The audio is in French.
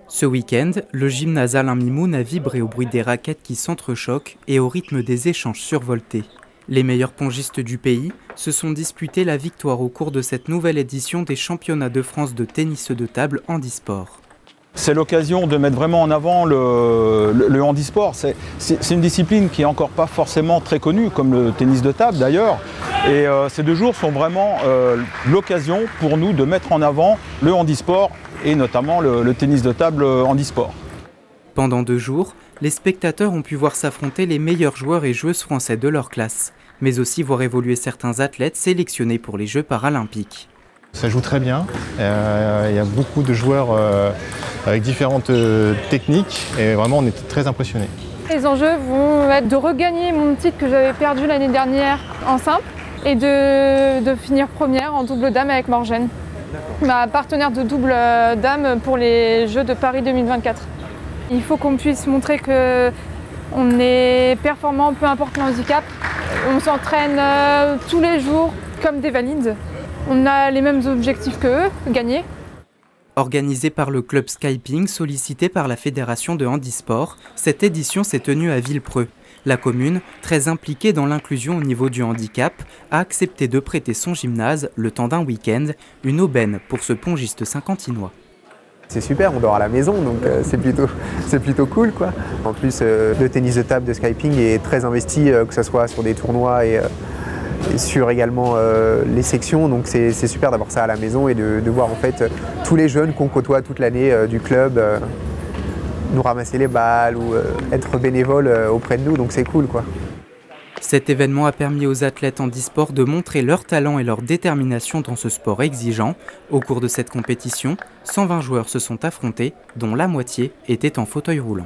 Ce week-end, le gymnase Alain Mimoun a vibré au bruit des raquettes qui s'entrechoquent et au rythme des échanges survoltés. Les meilleurs pongistes du pays se sont disputés la victoire au cours de cette nouvelle édition des championnats de France de tennis de table handisport. C'est l'occasion de mettre vraiment en avant le handisport. C'est une discipline qui n'est encore pas forcément très connue, comme le tennis de table d'ailleurs. Et ces 2 jours sont vraiment l'occasion pour nous de mettre en avant le handisport et notamment le tennis de table handisport. Pendant 2 jours, les spectateurs ont pu voir s'affronter les meilleurs joueurs et joueuses français de leur classe, mais aussi voir évoluer certains athlètes sélectionnés pour les Jeux paralympiques. Ça joue très bien, il y a beaucoup de joueurs avec différentes techniques et vraiment on est très impressionnés. Les enjeux vont être de regagner mon titre que j'avais perdu l'année dernière en simple et de finir première en double dame avec Morgène, ma partenaire de double dame pour les Jeux de Paris 2024. Il faut qu'on puisse montrer qu'on est performant, peu importe le handicap. On s'entraîne tous les jours comme des valides. On a les mêmes objectifs qu'eux, gagner. Organisée par le club Skyping, sollicité par la Fédération de handisport, cette édition s'est tenue à Villepreux. La commune, très impliquée dans l'inclusion au niveau du handicap, a accepté de prêter son gymnase, le temps d'un week-end, une aubaine pour ce pongiste saint-quentinois. C'est super, on dort à la maison, donc c'est plutôt cool, quoi. En plus, le tennis de table de Skyping est très investi, que ce soit sur des tournois et sur également les sections, donc c'est super d'avoir ça à la maison et de voir en fait tous les jeunes qu'on côtoie toute l'année du club nous ramasser les balles ou être bénévoles auprès de nous, donc c'est cool, quoi. Cet événement a permis aux athlètes handisport de montrer leur talent et leur détermination dans ce sport exigeant. Au cours de cette compétition, 120 joueurs se sont affrontés, dont la moitié étaient en fauteuil roulant.